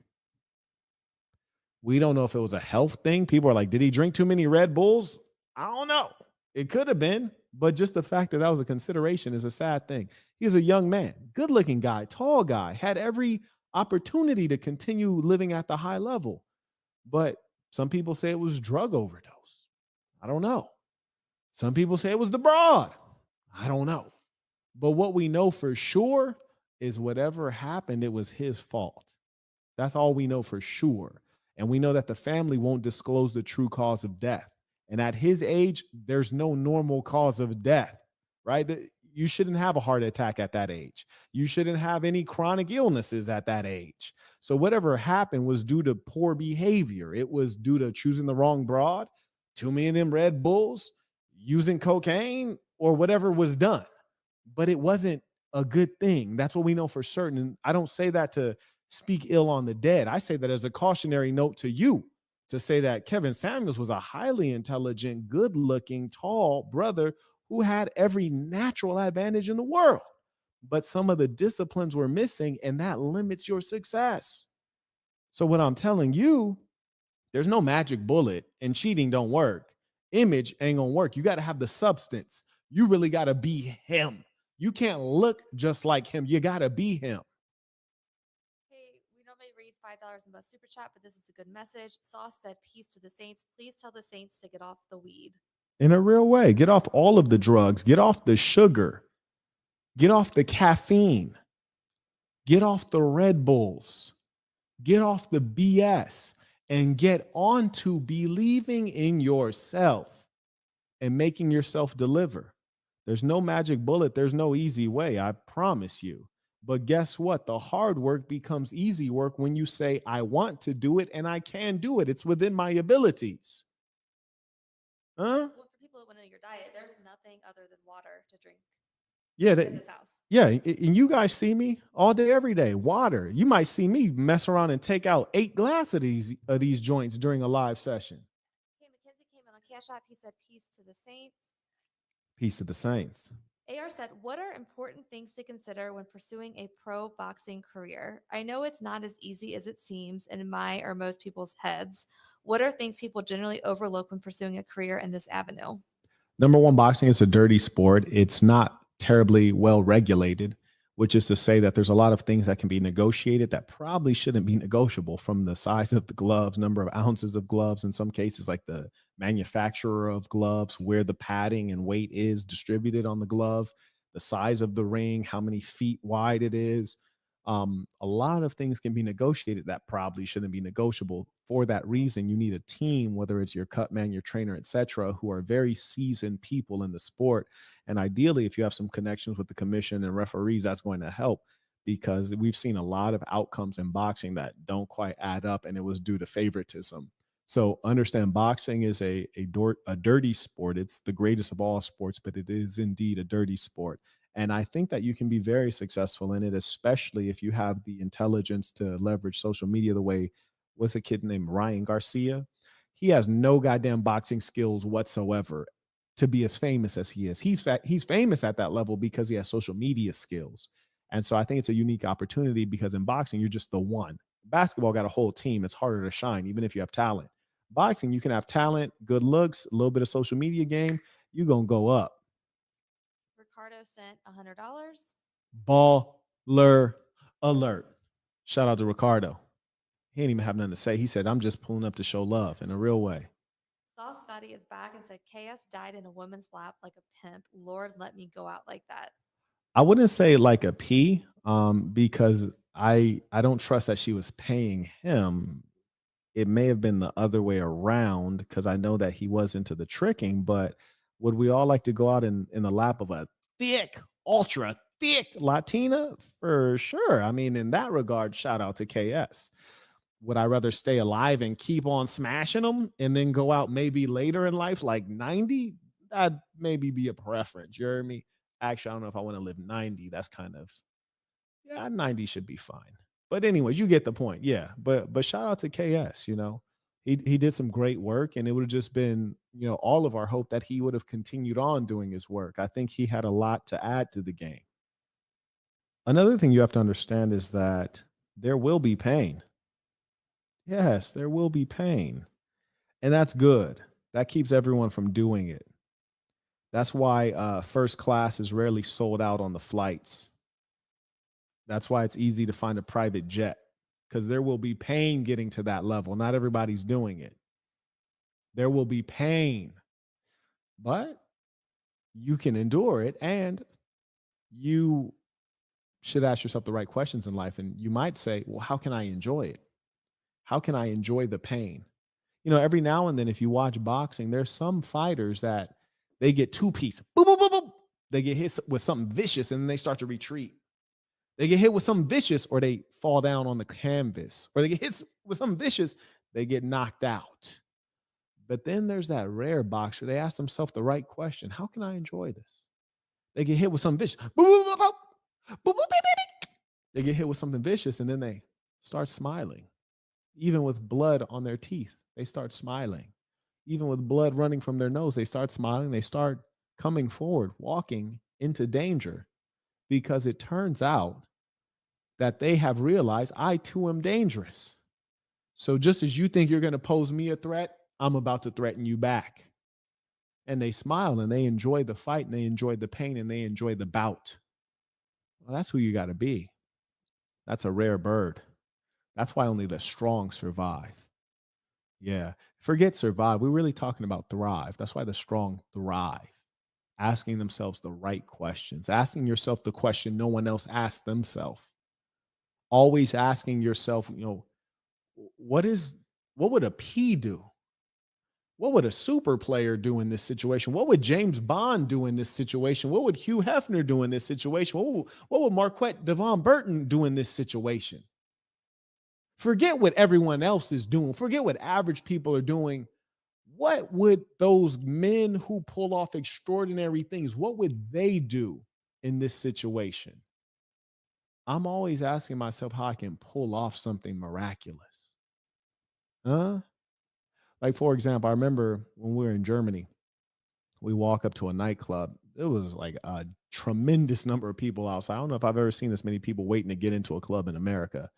We don't know if it was a health thing. People are like, did he drink too many Red Bulls? I don't know. It could have been, but just the fact that that was a consideration is a sad thing. He's a young man, good looking guy, tall guy, had every opportunity to continue living at the high level. But some people say it was drug overdose. I don't know. Some people say it was the broad. I don't know. But what we know for sure is whatever happened, it was his fault. That's all we know for sure. And we know that the family won't disclose the true cause of death. And at his age, there's no normal cause of death, right? You shouldn't have a heart attack at that age. You shouldn't have any chronic illnesses at that age. So whatever happened was due to poor behavior. It was due to choosing the wrong broad, too many of them Red Bulls, using cocaine, or whatever was done. But it wasn't a good thing. That's what we know for certain. And I don't say that to speak ill on the dead. I say that as a cautionary note to you to say that Kevin Samuels was a highly intelligent, good looking, tall brother who had every natural advantage in the world. But some of the disciplines were missing, and that limits your success. So, what I'm telling you, there's no magic bullet, and cheating don't work. Image ain't gonna work. You got to have the substance. You really got to be him. You can't look just like him. You got to be him. Hey, we normally read $5 in the super chat, but this is a good message. Sauce said, "Peace to the saints. Please tell the saints to get off the weed." In a real way, get off all of the drugs, get off the sugar, get off the caffeine, get off the Red Bulls, get off the BS, and get on to believing in yourself and making yourself deliver. There's no magic bullet. There's no easy way. I promise you. But guess what? The hard work becomes easy work when you say, I want to do it and I can do it. It's within my abilities. Huh? Well, for people that want to know your diet, there's nothing other than water to drink Yeah. in this house. Yeah. And you guys see me all day, every day. Water. You might see me mess around and take out 8 glasses of these joints during a live session. Okay, Mackenzie came in on Cash App. He said, "Peace to the saints." Peace to the saints. AR said, "What are important things to consider when pursuing a pro boxing career? I know it's not as easy as it seems in my or most people's heads. What are things people generally overlook when pursuing a career in this avenue?" Number one, boxing is a dirty sport. It's not terribly well regulated, which is to say that there's a lot of things that can be negotiated that probably shouldn't be negotiable, from the size of the gloves, number of ounces of gloves, in some cases, like the manufacturer of gloves, where the padding and weight is distributed on the glove, the size of the ring, how many feet wide it is. A lot of things can be negotiated that probably shouldn't be negotiable. For that reason, you need a team, whether it's your cut man, your trainer, etc., who are very seasoned people in the sport. And ideally, if you have some connections with the commission and referees, that's going to help, because we've seen a lot of outcomes in boxing that don't quite add up, and it was due to favoritism. So understand, boxing is a dirty sport. It's the greatest of all sports, but it is indeed a dirty sport. And I think that you can be very successful in it, especially if you have the intelligence to leverage social media the way, what's a kid named Ryan Garcia? He has no goddamn boxing skills whatsoever to be as famous as he is. He's famous at that level because he has social media skills. And so I think it's a unique opportunity, because in boxing, you're just the one. Basketball got a whole team. It's harder to shine, even if you have talent. Boxing, you can have talent, good looks, a little bit of social media game. You're going to go up. Ricardo sent $100. Baller alert. Shout out to Ricardo. He didn't even have nothing to say. He said, I'm just pulling up to show love in a real way. Saw Scotty is back and said KS died in a woman's lap like a pimp. Lord, let me go out like that. I wouldn't say like a P, because I don't trust that she was paying him. It may have been the other way around, because I know that he was into the tricking. But would we all like to go out in the lap of a thick, ultra thick Latina? For sure. I mean, in that regard, shout out to KS. Would I rather stay alive and keep on smashing them and then go out maybe later in life, like 90? That'd maybe be a preference. You hear me? Actually, I don't know if I want to live 90. That's kind of, yeah, 90 should be fine. But anyways, you get the point. Yeah. But shout out to KS, you know. He did some great work, and it would have just been, all of our hope that he would have continued on doing his work. I think he had a lot to add to the game. Another thing you have to understand is that there will be pain. Yes, there will be pain. And that's good. That keeps everyone from doing it. That's why first class is rarely sold out on the flights. That's why it's easy to find a private jet, because there will be pain getting to that level. Not everybody's doing it. There will be pain, but you can endure it, and you should ask yourself the right questions in life. And you might say, well, how can I enjoy it? How can I enjoy the pain? Every now and then, if you watch boxing, there's some fighters that they get two-piece. Boom, boom, boom, boom. They get hit with something vicious and then they start to retreat. They get hit with something vicious, or they fall down on the canvas, or they get hit with something vicious, they get knocked out. But then there's that rare boxer. They ask themselves the right question: how can I enjoy this? They get hit with something vicious. Boom, boom, boom, boom, boom, boom, boom, boom. They get hit with something vicious, and then they start smiling. Even with blood on their teeth, they start smiling. Even with blood running from their nose, they start smiling. They start coming forward, walking into danger, because it turns out that they have realized, I too am dangerous. So just as you think you're going to pose me a threat, I'm about to threaten you back. And they smile, and they enjoy the fight, and they enjoy the pain, and they enjoy the bout. Well, that's who you got to be. That's a rare bird. That's why only the strong survive. Yeah. Forget survive. We're really talking about thrive. That's why the strong thrive. Asking themselves the right questions, asking yourself the question no one else asked themselves. Always asking yourself, what would a P do? What would a super player do in this situation? What would James Bond do in this situation? What would Hugh Hefner do in this situation? What would Marquett Burton do in this situation? Forget what everyone else is doing. Forget what average people are doing. What would those men who pull off extraordinary things, what would they do in this situation? I'm always asking myself how I can pull off something miraculous. Huh? Like, for example, I remember when we were in Germany, we walk up to a nightclub. It was like a tremendous number of people outside. I don't know if I've ever seen this many people waiting to get into a club in America.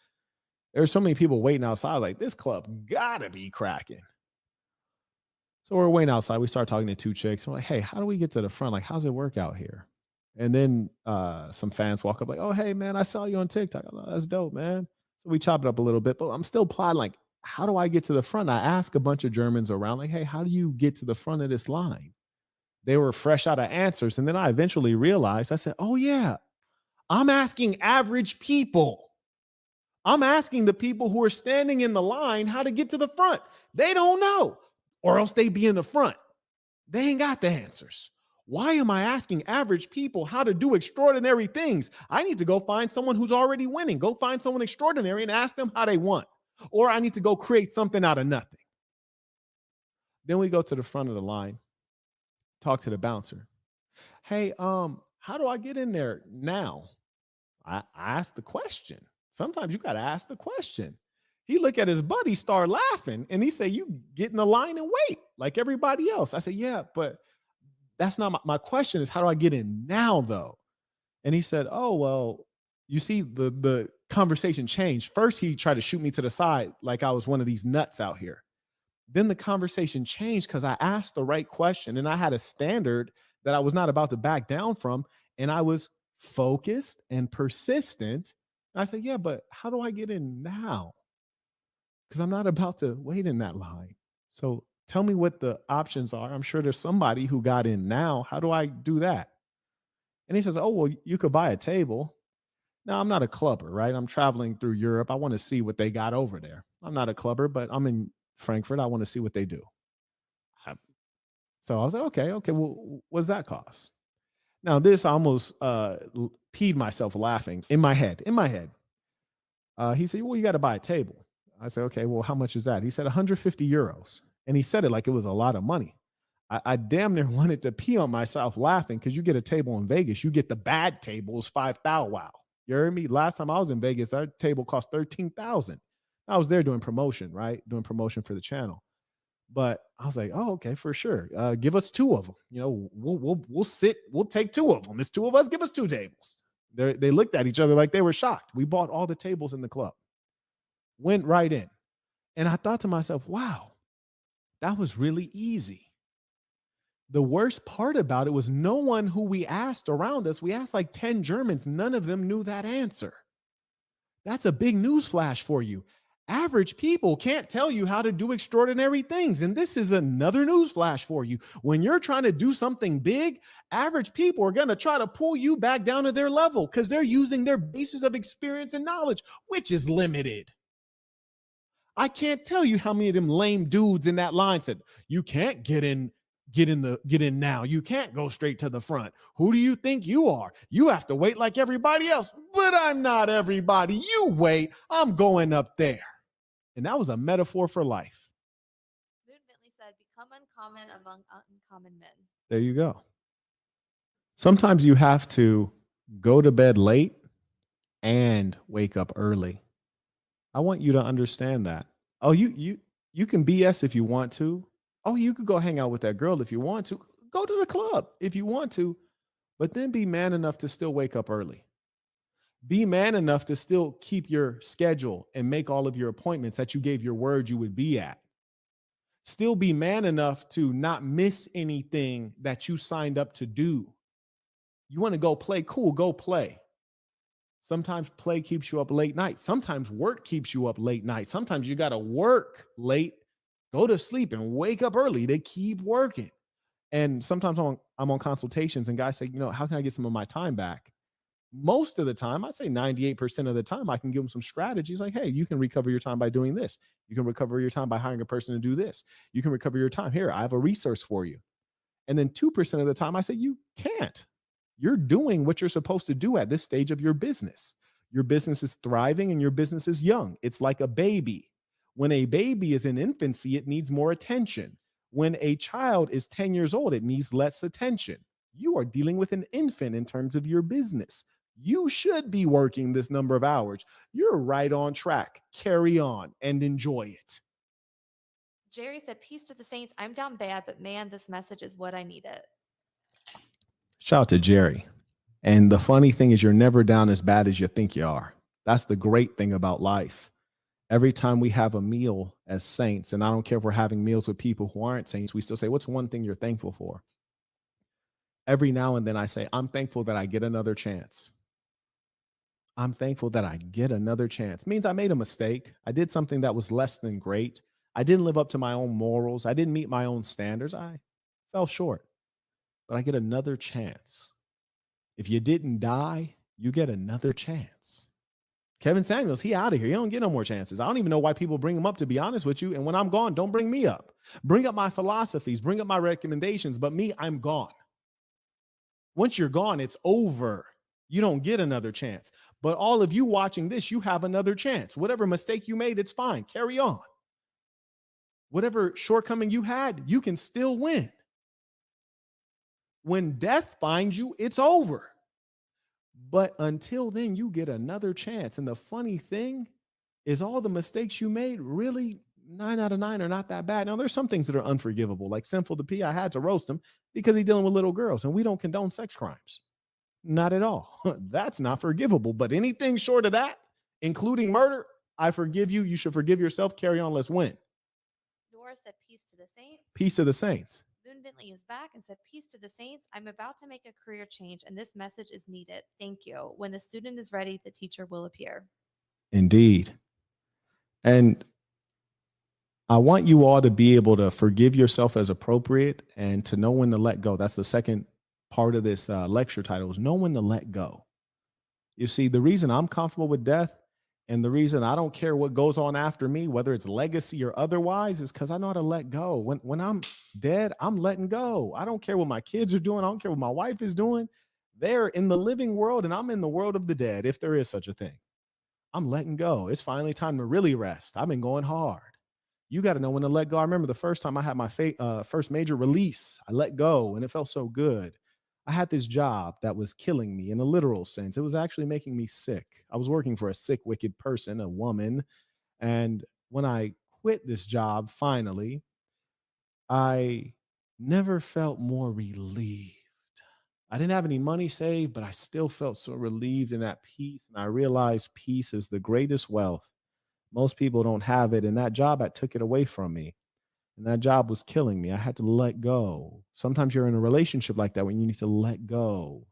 There's so many people waiting outside, like, this club gotta be cracking. So we're waiting outside. We start talking to two chicks. We're like, hey, how do we get to the front? Like, how's it work out here? And then some fans walk up like, oh, hey, man, I saw you on TikTok. Oh, that's dope, man. So we chop it up a little bit, but I'm still plotting, like, how do I get to the front? I ask a bunch of Germans around, like, hey, how do you get to the front of this line? They were fresh out of answers. And then I eventually realized, I said, oh, yeah, I'm asking average people. I'm asking the people who are standing in the line how to get to the front. They don't know, or else they be in the front. They ain't got the answers. Why am I asking average people how to do extraordinary things? I need to go find someone who's already winning. Go find someone extraordinary and ask them how they won. Or I need to go create something out of nothing. Then we go to the front of the line, talk to the bouncer. Hey, how do I get in there now? I asked the question. Sometimes you got to ask the question. He look at his buddy, start laughing, and he say, "You get in the line and wait like everybody else." I said, "Yeah, but that's not my question. Is how do I get in now, though?" And he said, "Oh well, you see, the conversation changed. First, he tried to shoot me to the side like I was one of these nuts out here. Then the conversation changed because I asked the right question and I had a standard that I was not about to back down from. And I was focused and persistent. And I said, yeah, but how do I get in now? Because I'm not about to wait in that line. So tell me what the options are. I'm sure there's somebody who got in now. How do I do that?" And he says, "Oh, well, you could buy a table." Now, I'm not a clubber, right? I'm traveling through Europe. I want to see what they got over there. I'm not a clubber, but I'm in Frankfurt. I want to see what they do. I- So I was like, okay, okay. Well, what does that cost? Now, this I almost peed myself laughing in my head. In my head, he said, "Well, you got to buy a table." I said, "Okay, well, how much is that?" He said, 150 euros. And he said it like it was a lot of money. I damn near wanted to pee on myself laughing because you get a table in Vegas, you get the bad tables, 5,000. Wow. You heard me? Last time I was in Vegas, our table cost 13,000. I was there doing promotion, right? Doing promotion for the channel. But I was like, oh, okay, for sure. Give us two of them. You know, we'll take two of them. It's two of us. Give us two tables. They looked at each other like they were shocked. We bought all the tables in the club, went right in, and I thought to myself, wow, that was really easy. The worst part about it was no one who we asked around us. We asked like 10 Germans. None of them knew that answer. That's a big news flash for you. Average people can't tell you how to do extraordinary things. And this is another news flash for you. When you're trying to do something big, average people are going to try to pull you back down to their level because they're using their basis of experience and knowledge, which is limited. I can't tell you how many of them lame dudes in that line said, "You can't get in now. You can't go straight to the front. Who do you think you are? You have to wait like everybody else." But I'm not everybody. You wait. I'm going up there. And that was a metaphor for life. Moon Bentley said, become uncommon among uncommon men. There you go. Sometimes you have to go to bed late and wake up early. I want you to understand that. Oh, you can BS if you want to. Oh, you could go hang out with that girl if you want to. Go to the club if you want to, but then be man enough to still wake up early. Be man enough to still keep your schedule and make all of your appointments that you gave your word you would be at. Still be man enough to not miss anything that you signed up to do. You want to go play? Cool, go play. Sometimes play keeps you up late night. Sometimes work keeps you up late night. Sometimes you got to work late, go to sleep, and wake up early to keep working. And sometimes I'm on consultations and guys say, how can I get some of my time back? Most of the time, I'd say 98% of the time, I can give them some strategies like, hey, you can recover your time by doing this. You can recover your time by hiring a person to do this. You can recover your time. Here, I have a resource for you. And then 2% of the time, I say, you can't. You're doing what you're supposed to do at this stage of your business. Your business is thriving and your business is young. It's like a baby. When a baby is in infancy, it needs more attention. When a child is 10 years old, it needs less attention. You are dealing with an infant in terms of your business. You should be working this number of hours. You're right on track. Carry on and enjoy it. Jerry said, peace to the saints. I'm down bad, but man, this message is what I needed. Shout out to Jerry. And the funny thing is, you're never down as bad as you think you are. That's the great thing about life. Every time we have a meal as saints, and I don't care if we're having meals with people who aren't saints, we still say, what's one thing you're thankful for? Every now and then I say, I'm thankful that I get another chance. I'm thankful that I get another chance. It means I made a mistake. I did something that was less than great. I didn't live up to my own morals. I didn't meet my own standards. I fell short, but I get another chance. If you didn't die, you get another chance. Kevin Samuels, he out of here. He don't get no more chances. I don't even know why people bring him up, to be honest with you. And when I'm gone, don't bring me up. Bring up my philosophies, bring up my recommendations, but me, I'm gone. Once you're gone, it's over. You don't get another chance. But all of you watching this, you have another chance. Whatever mistake you made, it's fine. Carry on. Whatever shortcoming you had, you can still win. When death finds you, it's over. But until then, you get another chance. And the funny thing is, all the mistakes you made, really 9 out of 9 are not that bad. Now, there's some things that are unforgivable, like Sinful to P. I had to roast him because he's dealing with little girls, and we don't condone sex crimes. Not at all. That's not forgivable. But anything short of that, including murder, I forgive you. You should forgive yourself. Carry on. Let's win. Nora said, peace to the saints. Peace to the saints. Boone Bentley is back and said, peace to the saints. I'm about to make a career change, and this message is needed. Thank you. When the student is ready, the teacher will appear. Indeed. And I want you all to be able to forgive yourself as appropriate and to know when to let go. That's the second part of this lecture title, is know when to let go. You see, the reason I'm comfortable with death and the reason I don't care what goes on after me, whether it's legacy or otherwise, is because I know how to let go. When I'm dead, I'm letting go. I don't care what my kids are doing. I don't care what my wife is doing. They're in the living world and I'm in the world of the dead, if there is such a thing. I'm letting go. It's finally time to really rest. I've been going hard. You got to know when to let go. I remember the first time I had my first major release, I let go and it felt so good. I had this job that was killing me in a literal sense. It was actually making me sick. I was working for a sick, wicked person, a woman. And when I quit this job, finally, I never felt more relieved. I didn't have any money saved, but I still felt so relieved and at peace. And I realized peace is the greatest wealth. Most people don't have it. And that job, I took it away from me. And that job was killing me. I had to let go. Sometimes you're in a relationship like that when you need to let go.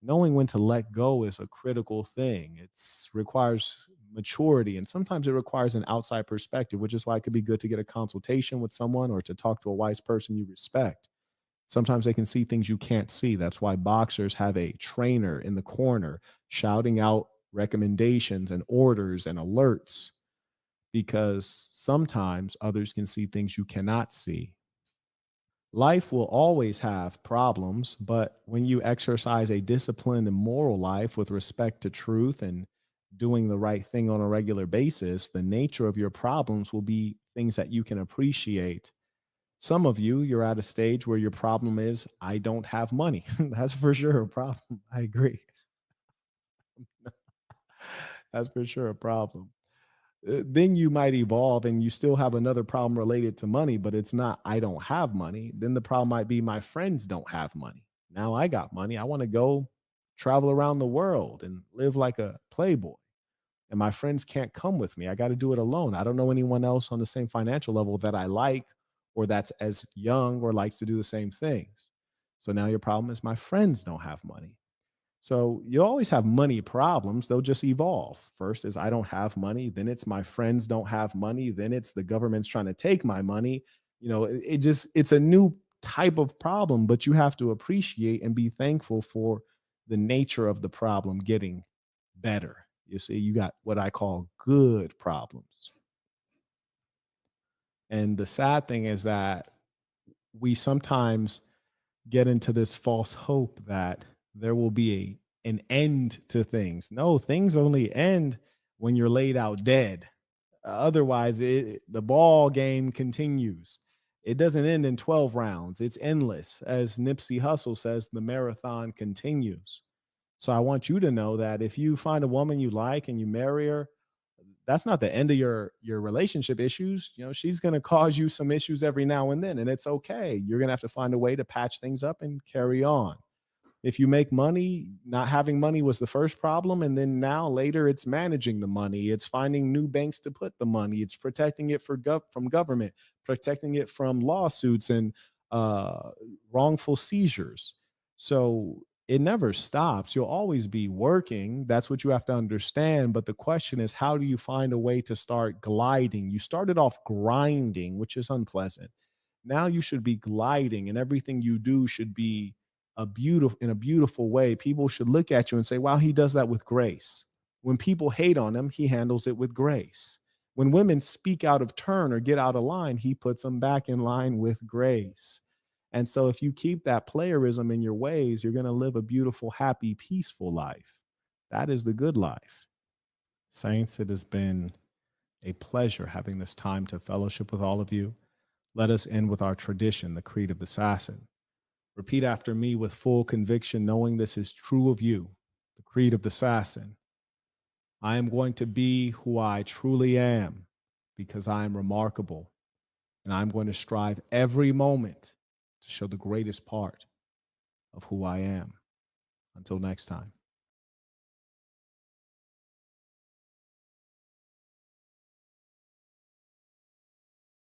Knowing when to let go is a critical thing. It requires maturity. And sometimes it requires an outside perspective, which is why it could be good to get a consultation with someone or to talk to a wise person you respect. Sometimes they can see things you can't see. That's why boxers have a trainer in the corner shouting out recommendations and orders and alerts, because sometimes others can see things you cannot see. Life will always have problems, but when you exercise a disciplined and moral life with respect to truth and doing the right thing on a regular basis, the nature of your problems will be things that you can appreciate. Some of you, you're at a stage where your problem is, I don't have money. That's for sure a problem. I agree. That's for sure a problem. Then you might evolve and you still have another problem related to money, but it's not, I don't have money. Then the problem might be, my friends don't have money. Now I got money. I want to go travel around the world and live like a playboy. And my friends can't come with me. I got to do it alone. I don't know anyone else on the same financial level that I like or that's as young or likes to do the same things. So now your problem is, my friends don't have money. So you always have money problems. They'll just evolve. First is, I don't have money. Then it's, my friends don't have money. Then it's, the government's trying to take my money. It's a new type of problem, but you have to appreciate and be thankful for the nature of the problem getting better. You see, you got what I call good problems. And the sad thing is that we sometimes get into this false hope that there will be an end to things. No, things only end when you're laid out dead. Otherwise, the ball game continues. It doesn't end in 12 rounds. It's endless. As Nipsey Hussle says, the marathon continues. So I want you to know that if you find a woman you like and you marry her, that's not the end of your relationship issues. She's going to cause you some issues every now and then, and it's okay. You're going to have to find a way to patch things up and carry on. If you make money, not having money was the first problem, and then now later it's managing the money. It's finding new banks to put the money. It's protecting it from government, protecting it from lawsuits and wrongful seizures. So it never stops. You'll always be working. That's what you have to understand. But the question is, how do you find a way to start gliding? You started off grinding, which is unpleasant. Now you should be gliding, and everything you do should be in a beautiful way. People should look at you and say, wow, he does that with grace. When people hate on him, he handles it with grace. When women speak out of turn or get out of line, he puts them back in line with grace. And so, if you keep that playerism in your ways, you're going to live a beautiful, happy, peaceful life. That is the good life. Saints, it has been a pleasure having this time to fellowship with all of you. Let us end with our tradition, the Creed of the Assassin. Repeat after me with full conviction, knowing this is true of you. The Creed of the Assassin. I am going to be who I truly am because I am remarkable, and I'm going to strive every moment to show the greatest part of who I am. Until next time.